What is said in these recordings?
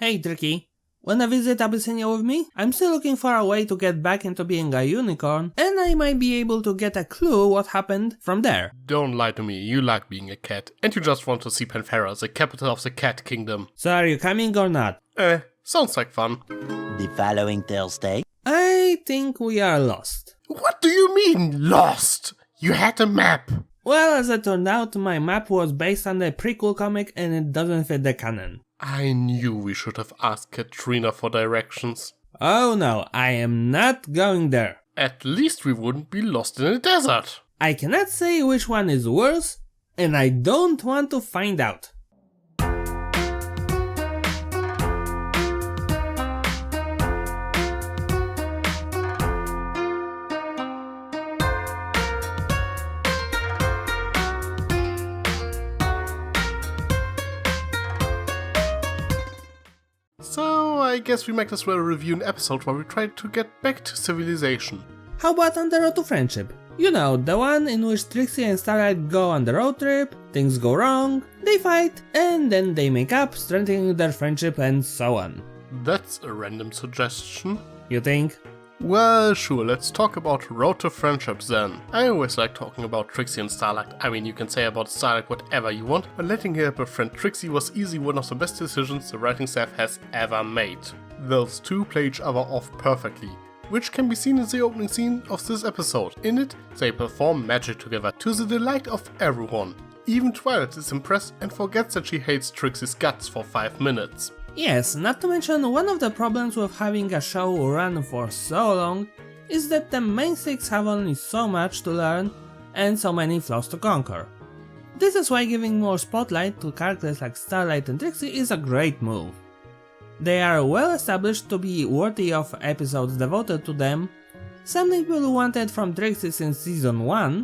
Hey Tricky, wanna visit Abyssinia with me? I'm still looking for a way to get back into being a unicorn, and I might be able to get a clue what happened from there. Don't lie to me, you like being a cat, and you just want to see Panthera, the capital of the cat kingdom. So are you coming or not? Sounds like fun. The following Thursday? I think we are lost. What do you mean, lost? You had a map. Well, as it turned out, my map was based on the prequel comic and it doesn't fit the canon. I knew we should have asked Katrina for directions. Oh no, I am not going there. At least we wouldn't be lost in a desert. I cannot say which one is worse, and I don't want to find out. So I guess we might as well review an episode where we try to get back to civilization. How about On the Road to Friendship? You know, the one in which Trixie and Starlight go on the road trip, things go wrong, they fight, and then they make up, strengthening their friendship and so on. That's a random suggestion. You think? Well, sure, let's talk about Road to Friendships then. I always like talking about Trixie and Starlight. I mean, you can say about Starlight whatever you want, but letting her have a friend Trixie was easily one of the best decisions the writing staff has ever made. Those two play each other off perfectly, which can be seen in the opening scene of this episode. In it, they perform magic together to the delight of everyone. Even Twilight is impressed and forgets that she hates Trixie's guts for 5 minutes. Yes, not to mention one of the problems with having a show run for so long is that the main six have only so much to learn and so many flaws to conquer. This is why giving more spotlight to characters like Starlight and Trixie is a great move. They are well established to be worthy of episodes devoted to them, something people wanted from Trixie since season 1,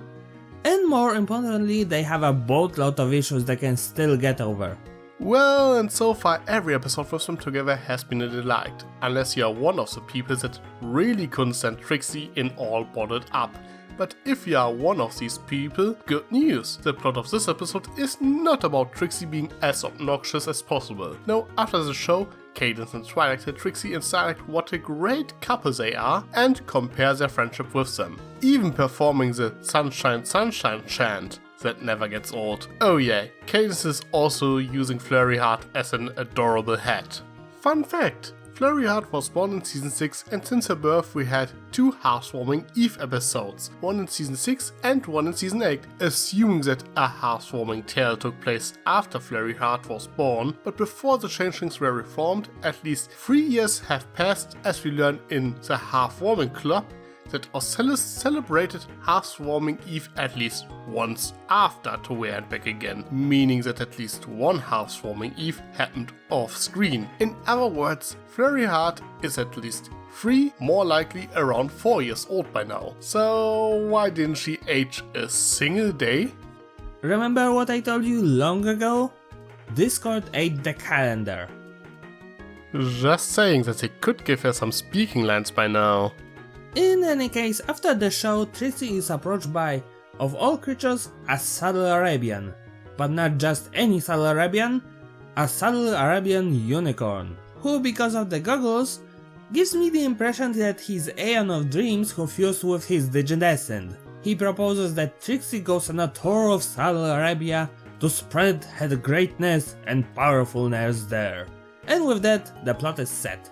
and more importantly they have a boatload of issues they can still get over. Well, and so far every episode with them together has been a delight, unless you are one of the people that really couldn't stand Trixie in All Bottled Up. But if you are one of these people, good news! The plot of this episode is not about Trixie being as obnoxious as possible. No, after the show, Cadence and Twilight tell Trixie and Starlight what a great couple they are and compare their friendship with them, even performing the Sunshine Sunshine chant that never gets old. Oh yeah, Cadence is also using Flurry Heart as an adorable hat. Fun fact! Flurry Heart was born in season 6 and since her birth we had 2 Hearthwarming Eve episodes, one in season 6 and one in season 8, assuming that a Hearthwarming tale took place after Flurry Heart was born, but before the changelings were reformed, at least 3 years have passed as we learn in the Hearthwarming Club that Ocellus celebrated Hearthwarming Eve at least once after to wear it back again, meaning that at least one Hearthwarming Eve happened off screen. In other words, Flurry Heart is at least 3, more likely around 4 years old by now. So why didn't she age a single day? Remember what I told you long ago? Discord ate the calendar. Just saying that they could give her some speaking lines by now. In any case, after the show, Trixie is approached by, of all creatures, a Saddle Arabian. But not just any Saddle Arabian, a Saddle Arabian unicorn, who, because of the goggles, gives me the impression that he's Aeon of Dreams who fused with his Digidestined. He proposes that Trixie goes on a tour of Saddle Arabia to spread her greatness and powerfulness there. And with that, the plot is set.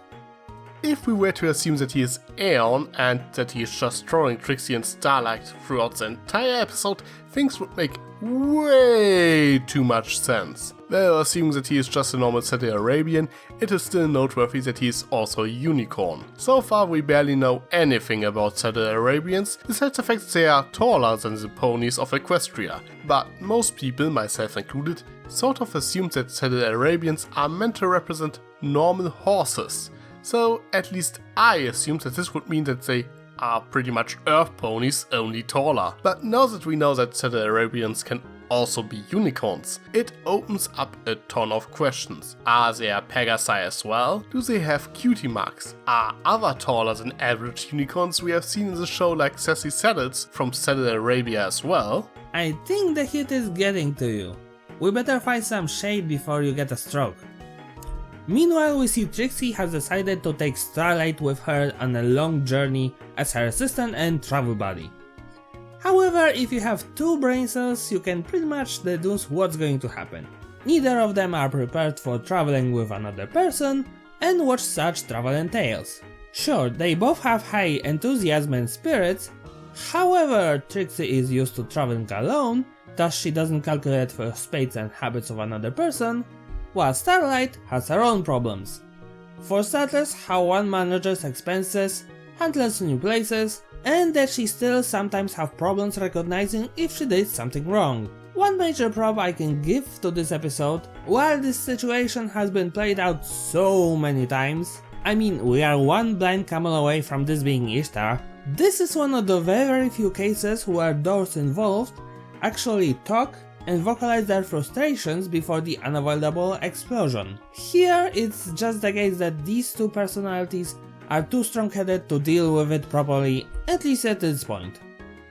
If we were to assume that he is Aeon and that he is just trolling Trixie and Starlight throughout the entire episode, things would make way too much sense. Well, assuming that he is just a normal Saddle Arabian, it is still noteworthy that he is also a unicorn. So far we barely know anything about Saddle Arabians, besides the fact that they are taller than the ponies of Equestria. But most people, myself included, sort of assume that Saddle Arabians are meant to represent normal horses. So at least I assumed that this would mean that they are pretty much Earth ponies, only taller. But now that we know that Saddle Arabians can also be unicorns, it opens up a ton of questions. Are there Pegasi as well? Do they have cutie marks? Are other taller than average unicorns we have seen in the show like Sassy Saddles from Saddle Arabia as well? I think the heat is getting to you. We better find some shade before you get a stroke. Meanwhile, we see Trixie has decided to take Starlight with her on a long journey as her assistant and travel buddy. However, if you have two brain cells, you can pretty much deduce what's going to happen. Neither of them are prepared for traveling with another person and what such travel entails. Sure, they both have high enthusiasm and spirits, however, Trixie is used to traveling alone, thus she doesn't calculate for fates and habits of another person, while Starlight has her own problems. For starters, how one manages expenses, handles new places, and that she still sometimes have problems recognizing if she did something wrong. One major prop I can give to this episode, while this situation has been played out so many times, I mean we are one blind camel away from this being Ishtar, this is one of the very few cases where those involved actually talk and vocalize their frustrations before the unavoidable explosion. Here it's just the case that these two personalities are too strong-headed to deal with it properly, at least at this point.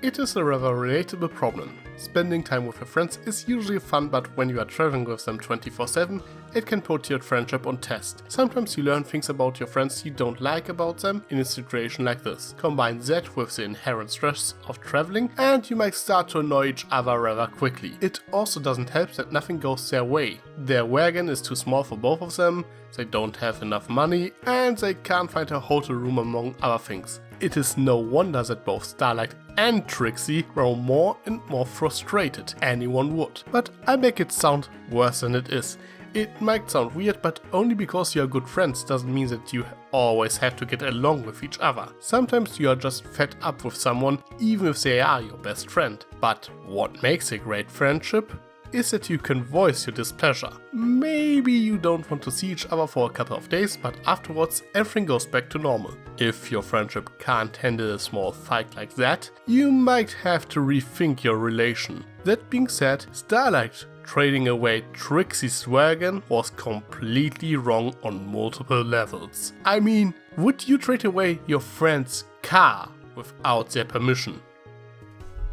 It is a rather relatable problem. Spending time with your friends is usually fun, but when you are traveling with them 24/7, it can put your friendship on test. Sometimes you learn things about your friends you don't like about them in a situation like this. Combine that with the inherent stress of traveling and you might start to annoy each other rather quickly. It also doesn't help that nothing goes their way. Their wagon is too small for both of them, they don't have enough money, and they can't find a hotel room among other things. It is no wonder that both Starlight and Trixie grow more and more frustrated. Anyone would. But I make it sound worse than it is. It might sound weird, but only because you are good friends doesn't mean that you always have to get along with each other. Sometimes you are just fed up with someone, even if they are your best friend. But what makes a great friendship is that you can voice your displeasure. Maybe you don't want to see each other for a couple of days, but afterwards everything goes back to normal. If your friendship can't handle a small fight like that, you might have to rethink your relation. That being said, Starlight trading away Trixie's wagon was completely wrong on multiple levels. I mean, would you trade away your friend's car without their permission?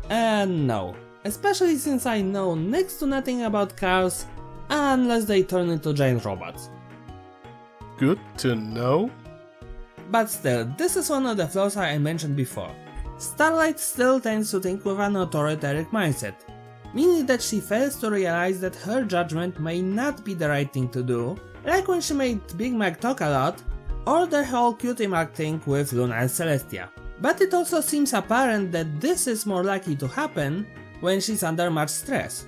No. Especially since I know next to nothing about cars, unless they turn into giant robots. Good to know. But still, this is one of the flaws I mentioned before. Starlight still tends to think with an authoritarian mindset, meaning that she fails to realize that her judgment may not be the right thing to do, like when she made Big Mac talk a lot, or the whole Cutie Mark thing with Luna and Celestia. But it also seems apparent that this is more likely to happen when she's under much stress.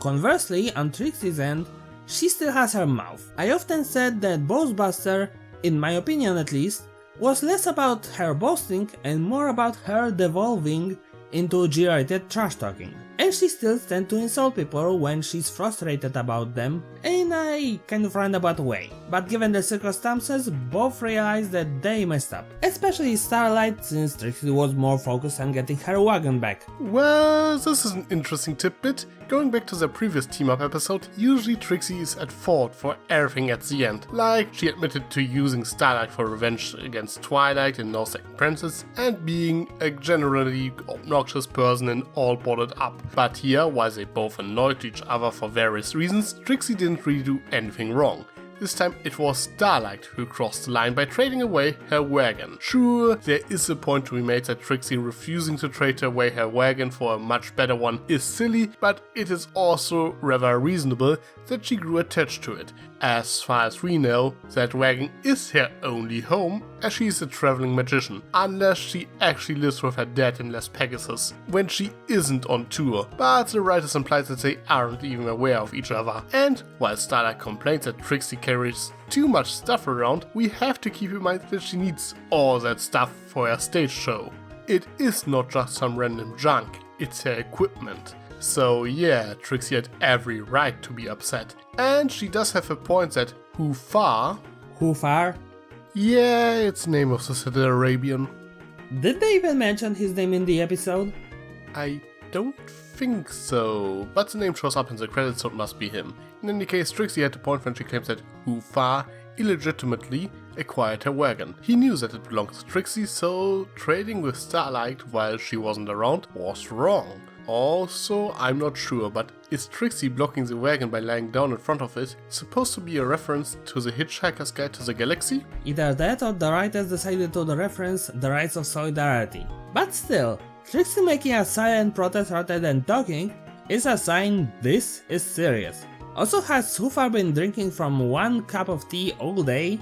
Conversely, on Trixie's end, she still has her mouth. I often said that Boastbuster, in my opinion at least, was less about her boasting and more about her devolving into G-rated trash talking. And she still tends to insult people when she's frustrated about them in a kind of roundabout way. But given the circumstances, both realize that they messed up. Especially Starlight, since Trixie was more focused on getting her wagon back. Well, this is an interesting tidbit. Going back to the previous team-up episode, usually Trixie is at fault for everything at the end. Like, she admitted to using Starlight for revenge against Twilight in No Second Princess, and being a generally obnoxious person in All Boarded Up. But here, while they both annoyed each other for various reasons, Trixie didn't really do anything wrong. This time it was Starlight who crossed the line by trading away her wagon. Sure, there is a point to be made that Trixie refusing to trade away her wagon for a much better one is silly, but it is also rather reasonable that she grew attached to it. As far as we know, that wagon is her only home, as she is a traveling magician, unless she actually lives with her dad in Las Pegasus, when she isn't on tour, but the writers imply that they aren't even aware of each other. And while Starlight complains that Trixie carries too much stuff around, we have to keep in mind that she needs all that stuff for her stage show. It is not just some random junk, it's her equipment. So yeah, Trixie had every right to be upset. And she does have a point that Hufar? Hufar? Yeah, it's the name of the Saudi Arabian. Did they even mention his name in the episode? I don't think so, but the name shows up in the credits, so it must be him. In any case, Trixie had a point when she claims that Hufar illegitimately acquired her wagon. He knew that it belonged to Trixie, so trading with Starlight while she wasn't around was wrong. Also, I'm not sure, but is Trixie blocking the wagon by lying down in front of it supposed to be a reference to the Hitchhiker's Guide to the Galaxy? Either that or the writers decided to reference the rights of solidarity. But still, Trixie making a silent protest rather than talking is a sign this is serious. Also, has so far been drinking from 1 cup of tea all day?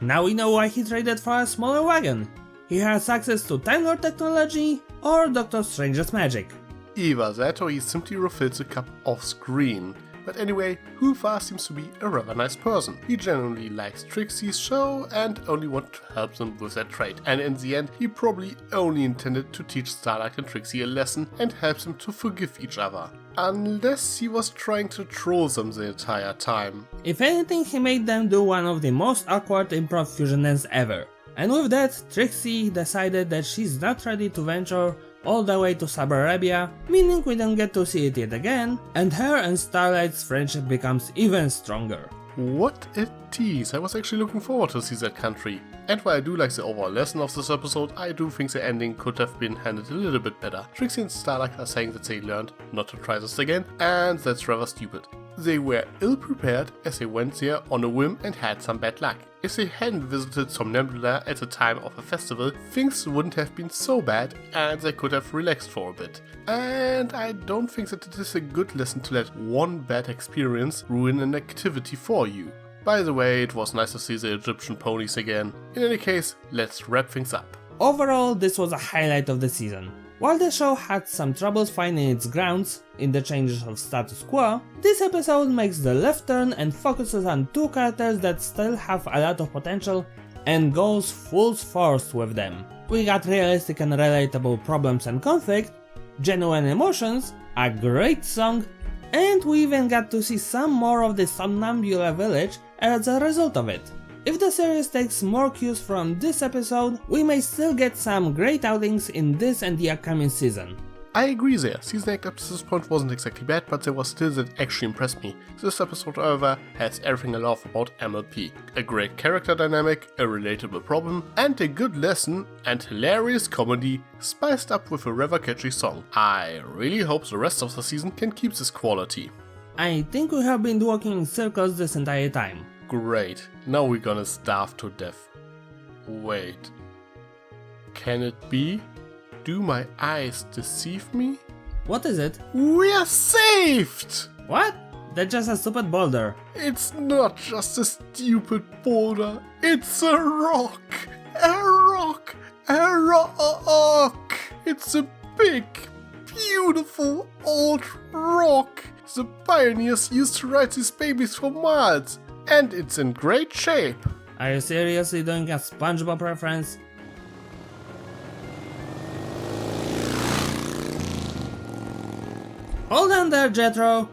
Now we know why he traded for a smaller wagon. He has access to Time Lord technology or Doctor Strange's magic. Either that or he simply refills the cup off screen. But anyway, Hoofa seems to be a rather nice person. He genuinely likes Trixie's show and only wanted to help them with their trade. And in the end, he probably only intended to teach Starlight and Trixie a lesson and help them to forgive each other. Unless he was trying to troll them the entire time. If anything, he made them do one of the most awkward improv fusion ends ever. And with that, Trixie decided that she's not ready to venture all the way to Saudi Arabia, meaning we don't get to see it yet again, and her and Starlight's friendship becomes even stronger. What a tease, I was actually looking forward to see that country. And while I do like the overall lesson of this episode, I do think the ending could have been handled a little bit better. Trixie and Starlight are saying that they learned not to try this again, and that's rather stupid. They were ill-prepared as they went there on a whim and had some bad luck. If they hadn't visited Somnambula at the time of a festival, things wouldn't have been so bad and they could have relaxed for a bit. And I don't think that it is a good lesson to let one bad experience ruin an activity for you. By the way, it was nice to see the Egyptian ponies again. In any case, let's wrap things up. Overall, this was a highlight of the season. While the show had some troubles finding its grounds in the changes of status quo, this episode makes the left turn and focuses on 2 characters that still have a lot of potential and goes full force with them. We got realistic and relatable problems and conflict, genuine emotions, a great song, and we even got to see some more of the Somnambula village as a result of it. If the series takes more cues from this episode, we may still get some great outings in this and the upcoming season. I agree there, season 8 up to this point wasn't exactly bad, but there was still that actually impressed me. This episode, however, has everything I love about MLP. A great character dynamic, a relatable problem, and a good lesson and hilarious comedy spiced up with a rather catchy song. I really hope the rest of the season can keep this quality. I think we have been walking in circles this entire time. Great, now we're gonna starve to death. Wait, can it be? Do my eyes deceive me? What is it? We're saved! What? That's just a stupid boulder. It's not just a stupid boulder, it's a rock! A rock! A rock! It's a big, beautiful old rock! The pioneers used to ride these babies for miles. And it's in great shape. Are you seriously doing a SpongeBob reference? Hold on there, Jethro!